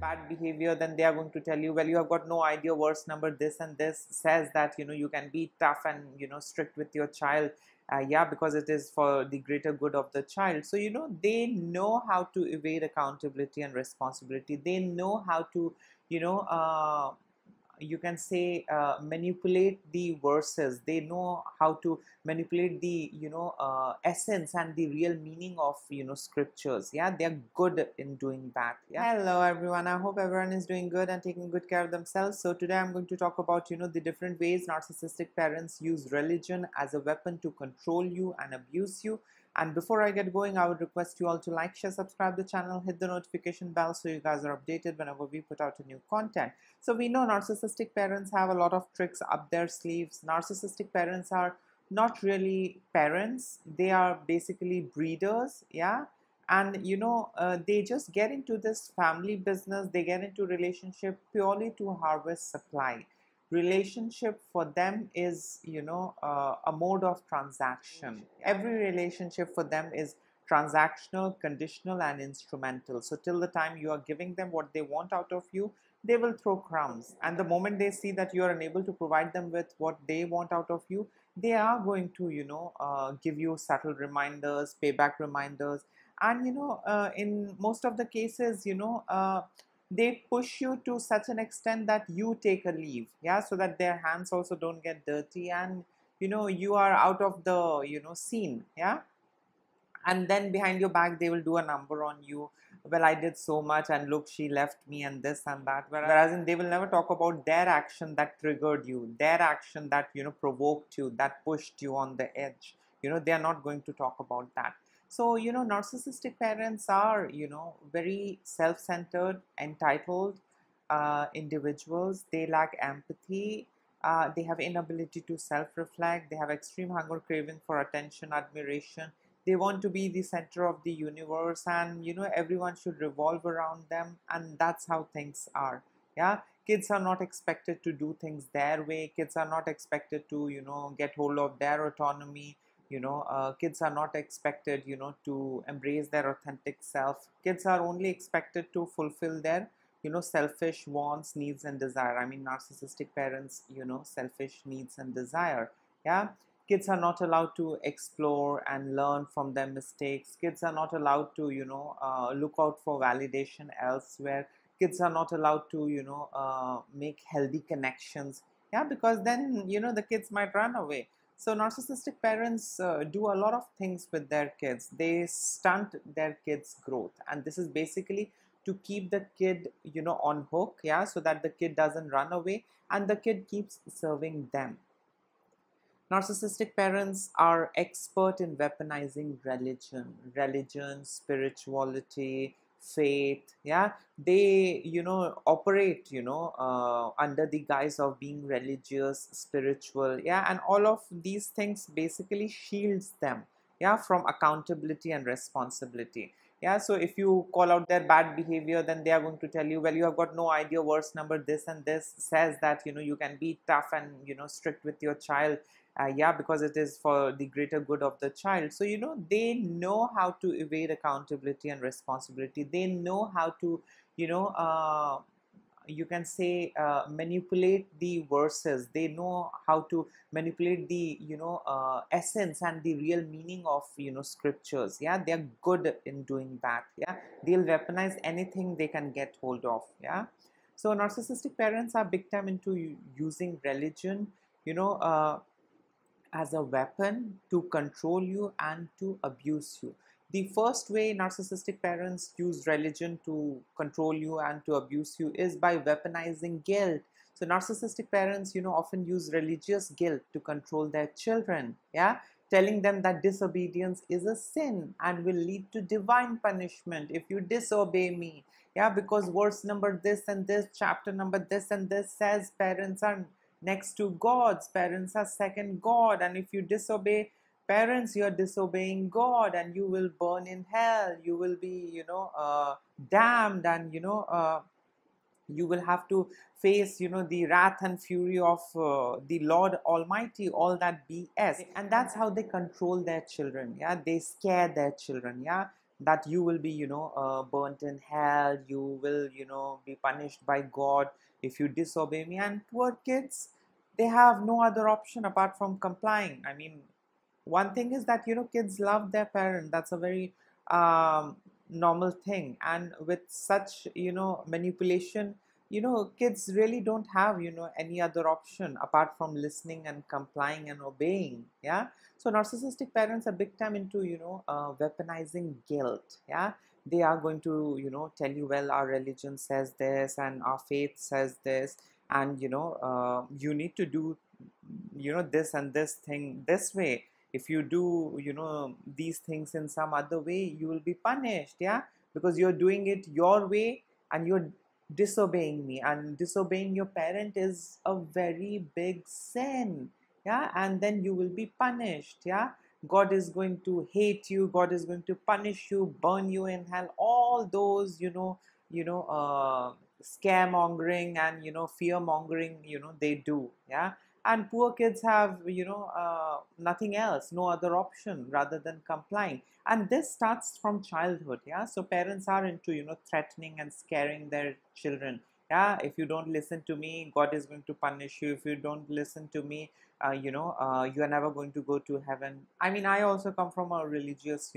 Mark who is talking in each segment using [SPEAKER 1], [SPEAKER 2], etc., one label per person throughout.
[SPEAKER 1] bad behavior, then they are going to tell you, well, you have got no idea, verse number this and this says that you can be tough and strict with your child. Yeah, because it is for the greater good of the child. So they know how to evade accountability and responsibility. They know how to you know you can say manipulate the verses. They know how to manipulate the essence and the real meaning of scriptures. Yeah, they're good in doing that. Yeah. Hello everyone, I hope everyone is doing good and taking good care of themselves. So today I'm going to talk about the different ways narcissistic parents use religion as a weapon to control you and abuse you. And before I get going, I would request you all to like, share, subscribe the channel, hit the notification bell so you guys are updated whenever we put out a new content. So we know narcissistic parents have a lot of tricks up their sleeves. Narcissistic parents are not really parents. They are basically breeders, yeah? And they just get into this family business. They get into relationship purely to harvest supply. Relationship for them is a mode of transaction. Every relationship for them is transactional, conditional, and instrumental. So till the time you are giving them what they want out of you, they will throw crumbs. And the moment they see that you are unable to provide them with what they want out of you, they are going to give you subtle reminders, payback reminders. And in most of the cases they push you to such an extent that you take a leave, yeah, so that their hands also don't get dirty, and you are out of the scene, yeah. And then behind your back they will do a number on you. Well, I did so much, and look, she left me, and this and that. Whereas they will never talk about their action that triggered you, their action that provoked you, that pushed you on the edge. They are not going to talk about that. So narcissistic parents are very self-centered, entitled individuals. They lack empathy. They have inability to self-reflect. They have extreme hunger, craving for attention, admiration. They want to be the center of the universe, and everyone should revolve around them, and that's how things are. Yeah, kids are not expected to do things their way. Kids are not expected to get hold of their autonomy. Kids are not expected to embrace their authentic self. Kids are only expected to fulfill their selfish wants, needs, and desire. I mean, narcissistic parents selfish needs and desire. Yeah. Kids are not allowed to explore and learn from their mistakes. Kids are not allowed to look out for validation elsewhere. Kids are not allowed to make healthy connections. Yeah, because then the kids might run away. So narcissistic parents do a lot of things with their kids. They stunt their kids' growth, and this is basically to keep the kid on hook, yeah, so that the kid doesn't run away and the kid keeps serving them. Narcissistic parents are expert in weaponizing religion, spirituality, faith. Yeah, they operate under the guise of being religious, spiritual. Yeah, and all of these things basically shields them, yeah, from accountability and responsibility. Yeah, so if you call out their bad behavior, then they are going to tell you, well, you have got no idea, verse number this and this says that you can be tough and strict with your child. Yeah, because it is for the greater good of the child. So they know how to evade accountability and responsibility. They know how to you can say manipulate the verses. They know how to manipulate the essence and the real meaning of scriptures. Yeah, they're good in doing that. Yeah, they'll weaponize anything they can get hold of. Yeah, so narcissistic parents are big time into using religion as a weapon to control you and to abuse you. The first way narcissistic parents use religion to control you and to abuse you is by weaponizing guilt. So narcissistic parents often use religious guilt to control their children, yeah, telling them that disobedience is a sin and will lead to divine punishment if you disobey me. Yeah, because verse number this and this, chapter number this and this says parents are next to God's. Parents are second God, and if you disobey parents, you are disobeying God, and you will burn in hell. You will be damned, and you will have to face the wrath and fury of the Lord Almighty, all that BS. And that's how they control their children. Yeah, they scare their children. Yeah, that you will be, burnt in hell, you will, be punished by God if you disobey me. And poor kids, they have no other option apart from complying. I mean, one thing is that, kids love their parent. That's a very um, normal thing. And with such, manipulation, kids really don't have, any other option apart from listening and complying and obeying. Yeah. So narcissistic parents are big time into, weaponizing guilt. Yeah. They are going to, tell you, well, our religion says this and our faith says this, and you need to do, this and this thing this way. If you do, these things in some other way, you will be punished. Yeah, because you're doing it your way and you're disobeying me, and disobeying your parent is a very big sin. Yeah, and then you will be punished. Yeah, God is going to hate you, God is going to punish you, burn you in hell. All those, scaremongering and, fear mongering, they do. Yeah. And poor kids have, nothing else, no other option rather than complying. And this starts from childhood. Yeah, so parents are into, threatening and scaring their children. Yeah, if you don't listen to me, God is going to punish you. If you don't listen to me, you are never going to go to heaven. I mean, I also come from a religious,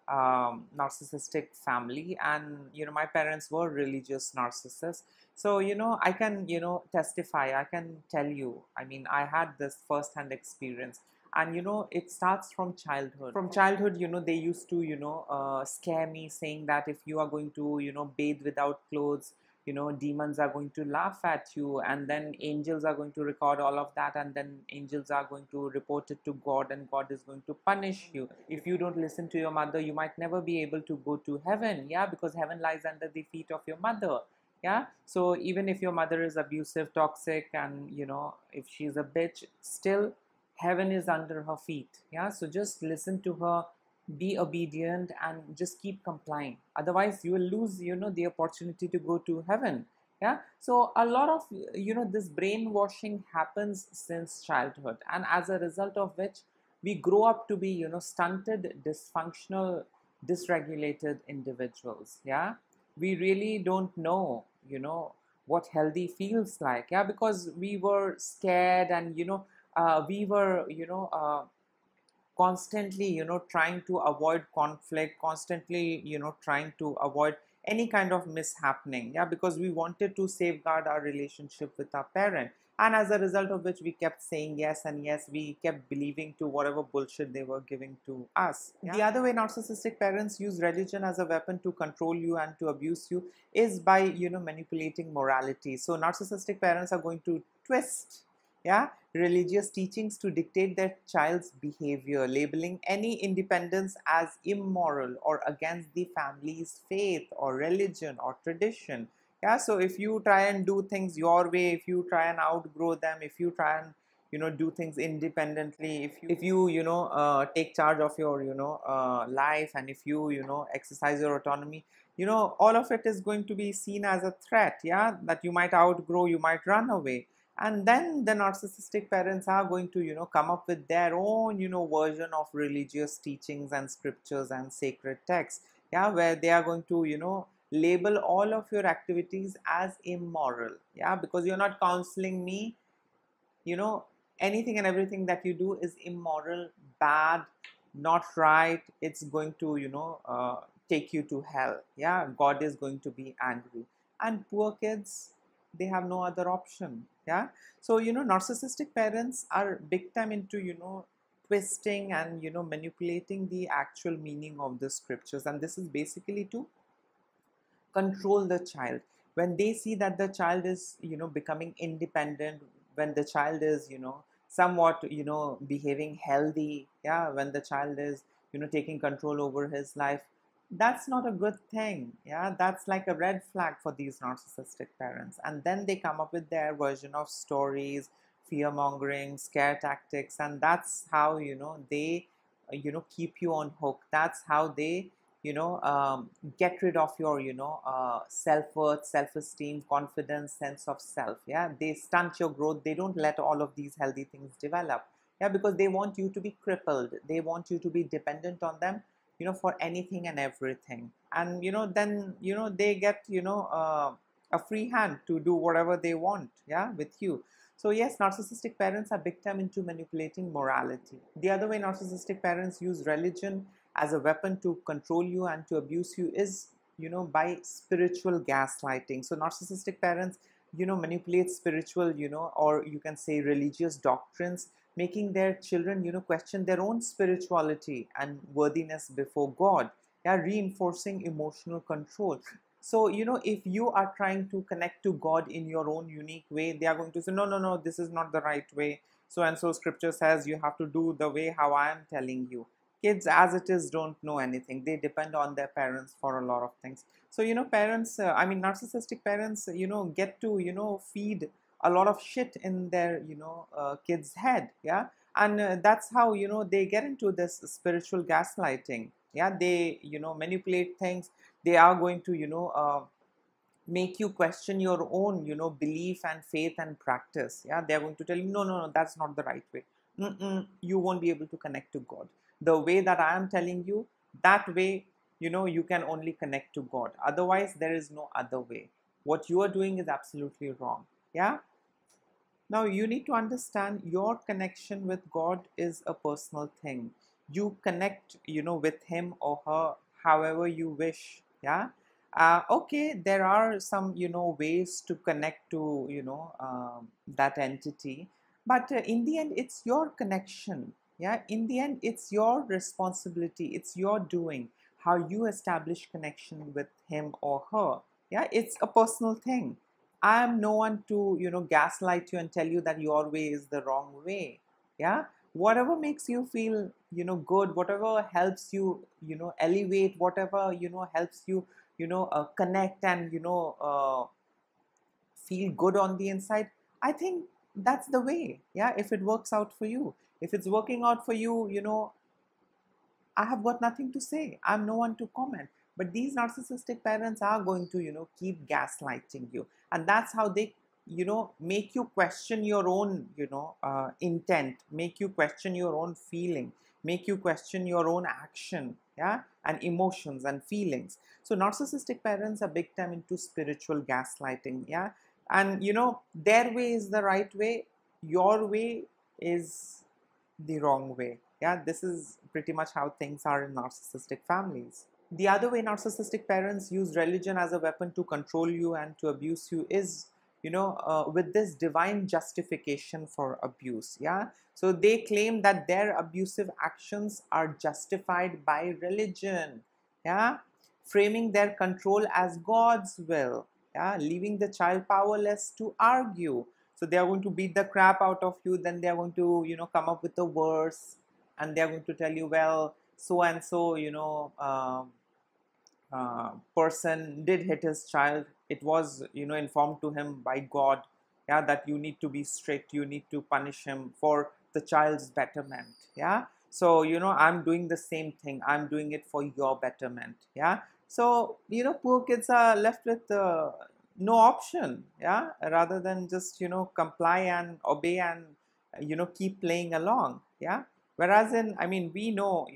[SPEAKER 1] narcissistic family, and my parents were religious narcissists. So I can, testify, I can tell you, I mean, I had this first hand experience. And it starts from childhood. From childhood, they used to, scare me, saying that if you are going to, bathe without clothes, demons are going to laugh at you, and then angels are going to record all of that, and then angels are going to report it to God, and God is going to punish you. If you don't listen to your mother, you might never be able to go to heaven. Yeah, because heaven lies under the feet of your mother. Yeah, so even if your mother is abusive, toxic, and if she's a bitch, still heaven is under her feet. Yeah, so just listen to her, be obedient, and just keep complying. Otherwise you will lose, the opportunity to go to heaven. Yeah, so a lot of, this brainwashing happens since childhood, and as a result of which we grow up to be, stunted, dysfunctional, dysregulated individuals. Yeah, we really don't know, what healthy feels like. Yeah, because we were scared, and we were, constantly, trying to avoid conflict, constantly, trying to avoid any kind of mishappening. Yeah, because we wanted to safeguard our relationship with our parent, and as a result of which we kept saying yes and yes, we kept believing to whatever bullshit they were giving to us. Yeah? The other way narcissistic parents use religion as a weapon to control you and to abuse you is by, manipulating morality. So narcissistic parents are going to twist, yeah, religious teachings to dictate their child's behavior, labeling any independence as immoral or against the family's faith or religion or tradition. Yeah, so if you try and do things your way, if you try and outgrow them, if you try and, do things independently, if you, take charge of your, life, and if you, exercise your autonomy, all of it is going to be seen as a threat. Yeah, that you might outgrow, you might run away. And then the narcissistic parents are going to, come up with their own, version of religious teachings and scriptures and sacred texts. Yeah, where they are going to, label all of your activities as immoral. Yeah, because you're not counseling me, you know anything and everything that you do is immoral, bad, not right. It's going to, take you to hell. Yeah, God is going to be angry. And poor kids, they have no other option. Yeah, so narcissistic parents are big time into, twisting and, manipulating the actual meaning of the scriptures, and this is basically to control the child. When they see that the child is, becoming independent, when the child is, somewhat, behaving healthy, yeah, when the child is, taking control over his life, that's not a good thing. Yeah, that's like a red flag for these narcissistic parents. And then they come up with their version of stories, fear mongering, scare tactics, and that's how, they keep you on hook. That's how they, get rid of your, self-worth, self-esteem, confidence, sense of self. Yeah, they stunt your growth. They don't let all of these healthy things develop. Yeah, because they want you to be crippled, they want you to be dependent on them, for anything and everything. And then they get a free hand to do whatever they want, yeah, with you. So yes, narcissistic parents are big time into manipulating morality. The other way narcissistic parents use religion as a weapon to control you and to abuse you is by spiritual gaslighting. So narcissistic parents manipulate spiritual or you can say religious doctrines, making their children question their own spirituality and worthiness before God. Yeah, reinforcing emotional control. So if you are trying to connect to God in your own unique way, they are going to say, no, no, no, this is not the right way. So and so scripture says you have to do the way how I am telling you. Kids as it is don't know anything. They depend on their parents for a lot of things. So parents, I mean narcissistic parents get to feed a lot of shit in their kids head. Yeah. And that's how they get into this spiritual gaslighting. Yeah, they manipulate things. They are going to make you question your own belief and faith and practice. Yeah, they're going to tell you, no, no, no, that's not the right way. You won't be able to connect to God the way that I am telling you. That way you can only connect to God. Otherwise there is no other way. What you are doing is absolutely wrong. Yeah. Now you need to understand your connection with God is a personal thing. You connect with him or her however you wish. Yeah. Okay, there are some ways to connect to that entity, but in the end it's your connection. Yeah, in the end it's your responsibility, it's your doing how you establish connection with him or her. Yeah, it's a personal thing. I am no one to gaslight you and tell you that your way is the wrong way. Yeah, whatever makes you feel good, whatever helps you elevate, whatever helps you connect and feel good on the inside. I think that's the way. Yeah, if it works out for you, if it's working out for you, I have got nothing to say. I'm no one to comment. But these narcissistic parents are going to, keep gaslighting you. And that's how they, make you question your own, intent, make you question your own feeling, make you question your own action, yeah, and emotions and feelings. So narcissistic parents are big time into spiritual gaslighting, yeah. And, their way is the right way, your way is the wrong way. Yeah, this is pretty much how things are in narcissistic families. The other way narcissistic parents use religion as a weapon to control you and to abuse you is, with this divine justification for abuse. Yeah, so they claim that their abusive actions are justified by religion. Yeah, framing their control as God's will. Yeah, leaving the child powerless to argue. So they are going to beat the crap out of you, then they are going to come up with a verse, and they are going to tell you, well, so and so person did hit his child. It was informed to him by God, yeah, that you need to be strict, you need to punish him for the child's betterment. Yeah, so I'm doing the same thing, I'm doing it for your betterment. Yeah, so poor kids are left with no option, yeah, rather than just comply and obey and keep playing along. Yeah, whereas in, I mean, we know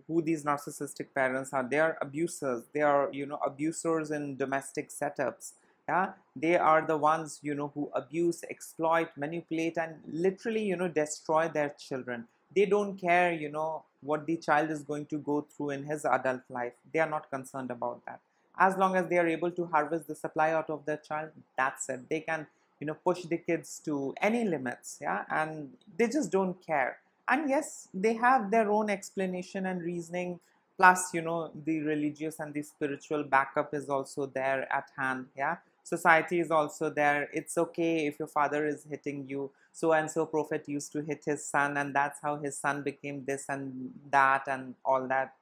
[SPEAKER 1] who these narcissistic parents are. They are abusers. They are abusers in domestic setups. Yeah, they are the ones who abuse, exploit, manipulate, and literally destroy their children. They don't care what the child is going to go through in his adult life. They are not concerned about that. As long as they are able to harvest the supply out of their child, that's it. They can push the kids to any limits. Yeah, and they just don't care. And yes, they have their own explanation and reasoning, plus the religious and the spiritual backup is also there at hand. Yeah, society is also there. It's okay if your father is hitting you. So and so prophet used to hit his son, and that's how his son became this and that and all that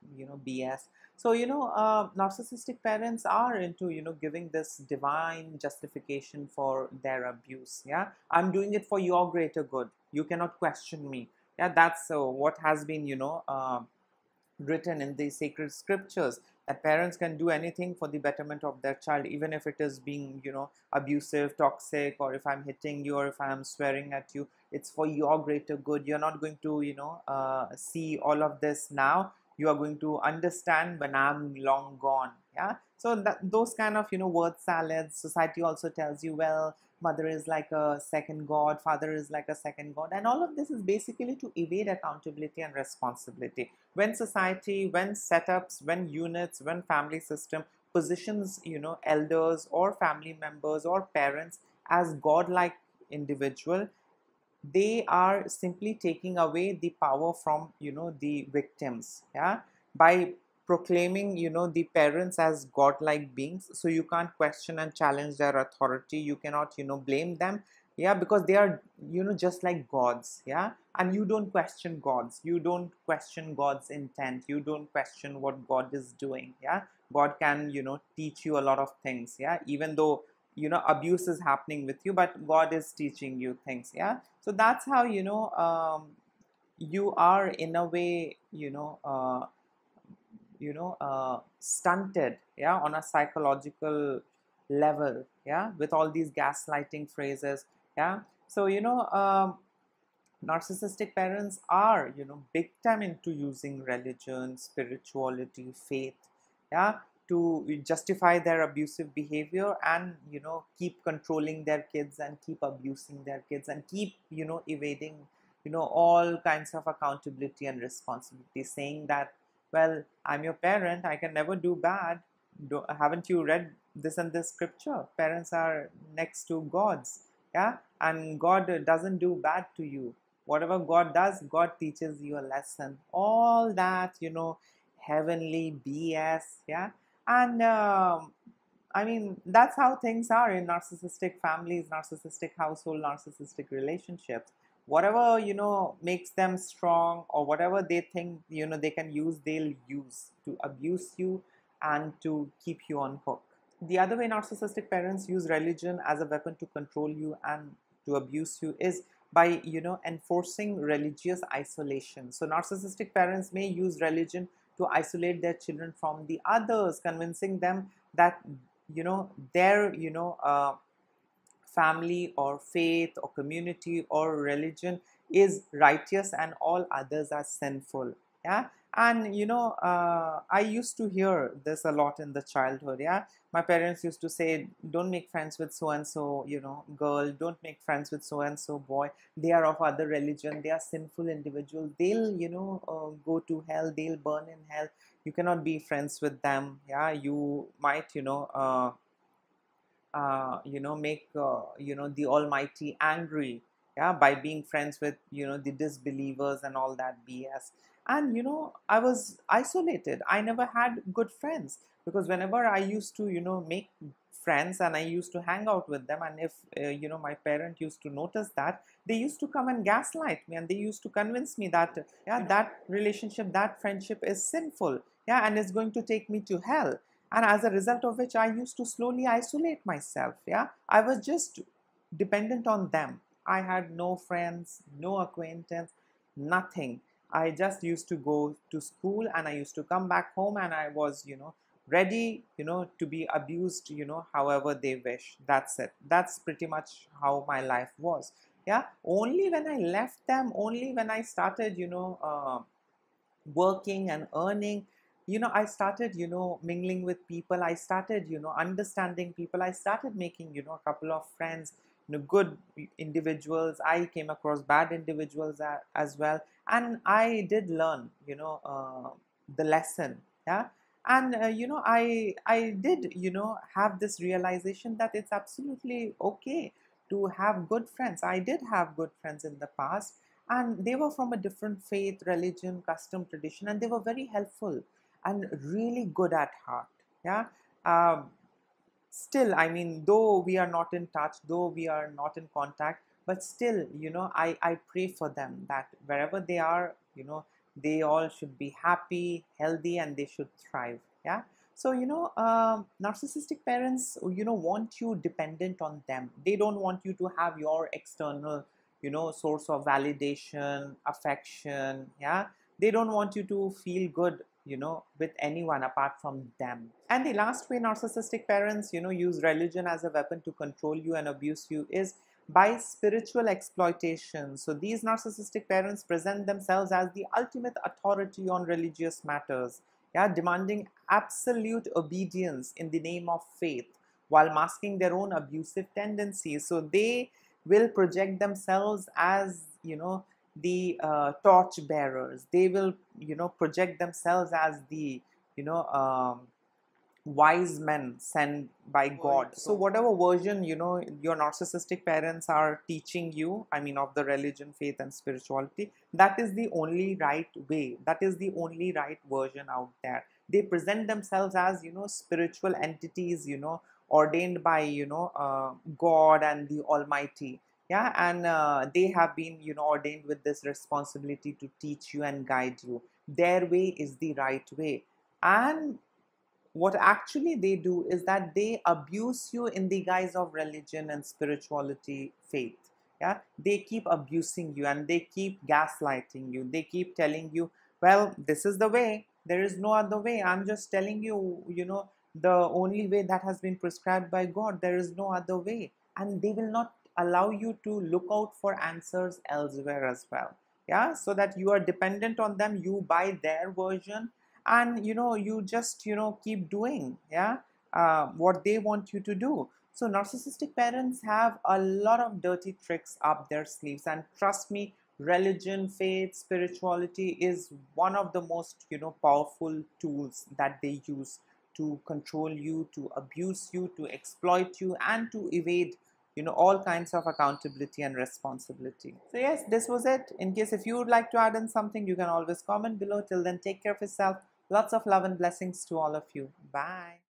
[SPEAKER 1] BS. So narcissistic parents are into giving this divine justification for their abuse. Yeah, I'm doing it for your greater good, you cannot question me. Yeah, that's what has been written in the sacred scriptures, that parents can do anything for the betterment of their child, even if it is being abusive, toxic, or if I'm hitting you or if I'm swearing at you, it's for your greater good. You're not going to see all of this now. you are going to understand when I'm long gone. Yeah, so those kind of word salads. Society also tells you, well, mother is like a second god, father is like a second god, and all of this is basically to evade accountability and responsibility. When society, when setups, when units, when family system positions elders or family members or parents as godlike individual, they are simply taking away the power from the victims, yeah, by proclaiming the parents as godlike beings. So you can't question and challenge their authority, you cannot blame them, yeah, because they are just like gods, yeah. And you don't question gods, you don't question God's intent, you don't question what God is doing, yeah. God can teach you a lot of things, yeah, even though abuse is happening with you, but God is teaching you things, yeah. So that's how you are in a way stunted, yeah, on a psychological level, yeah, with all these gaslighting phrases, yeah. So narcissistic parents are big time into using religion, spirituality, faith, yeah, to justify their abusive behavior, and keep controlling their kids and keep abusing their kids and keep evading all kinds of accountability and responsibility, saying that, well, I'm your parent, I can never do bad. Haven't you read this and this scripture? Parents are next to gods, yeah, and God doesn't do bad to you. Whatever God does, God teaches you a lesson. All that heavenly BS, yeah. And I mean, that's how things are in narcissistic families, narcissistic household, narcissistic relationships. Whatever makes them strong, or whatever they think they can use, they'll use to abuse you and to keep you on hook. The other way narcissistic parents use religion as a weapon to control you and to abuse you is by enforcing religious isolation. So narcissistic parents may use religion to isolate their children from the others, convincing them that their family or faith or community or religion is righteous and all others are sinful, yeah. And I used to hear this a lot in the childhood, yeah. My parents used to say, don't make friends with so and so girl, don't make friends with so and so boy, they are of other religion, they are sinful individuals, they'll go to hell, they'll burn in hell, you cannot be friends with them, yeah. You might make the Almighty angry, yeah, by being friends with the disbelievers and all that BS. And I was isolated, I never had good friends, because whenever I used to make friends and I used to hang out with them, and if my parent used to notice that, they used to come and gaslight me, and they used to convince me that, yeah, that relationship, that friendship is sinful, yeah, and it's going to take me to hell. And as a result of which, I used to slowly isolate myself, yeah. I was just dependent on them, I had no friends, no acquaintance, nothing. I just used to go to school and I used to come back home, and I was ready to be abused however they wish. That's it, that's pretty much how my life was, yeah. Only when I left them, only when I started working and earning, I started mingling with people, I started understanding people, I started making a couple of friends, good individuals, I came across bad individuals as well, and I did learn the lesson, yeah. And I did have this realization that it's absolutely okay to have good friends. I did have good friends in the past, and they were from a different faith, religion, custom, tradition, and they were very helpful and really good at heart, yeah. um, Still, I mean, though we are not in touch, though we are not in contact, but still I pray for them that wherever they are, they all should be happy, healthy, and they should thrive, yeah. So narcissistic parents want you dependent on them. They don't want you to have your external source of validation, affection, yeah. They don't want you to feel good with anyone apart from them. And the last way narcissistic parents use religion as a weapon to control you and abuse you is by spiritual exploitation. So these narcissistic parents present themselves as the ultimate authority on religious matters, yeah, demanding absolute obedience in the name of faith while masking their own abusive tendencies. So they will project themselves as, the torch bearers. They will, project themselves as the, you know, wise men sent by God. So whatever version, your narcissistic parents are teaching you, I mean, of the religion, faith, and spirituality, that is the only right way. That is the only right version out there. They present themselves as, spiritual entities, ordained by, God and the Almighty. Yeah, and they have been, ordained with this responsibility to teach you and guide you. Their way is the right way. And what actually they do is that they abuse you in the guise of religion and spirituality, faith. Yeah, they keep abusing you and they keep gaslighting you. They keep telling you, well, this is the way, there is no other way. I'm just telling you, the only way that has been prescribed by God, there is no other way. And they will not allow you to look out for answers elsewhere as well. Yeah, so that you are dependent on them, you buy their version, and you just keep doing, yeah, what they want you to do. So narcissistic parents have a lot of dirty tricks up their sleeves, and trust me, religion, faith, spirituality is one of the most powerful tools that they use to control you, to abuse you, to exploit you, and to evade all kinds of accountability and responsibility. So yes, this was it. In case if you would like to add in something, you can always comment below. Till then, take care of yourself. Lots of love and blessings to all of you. Bye.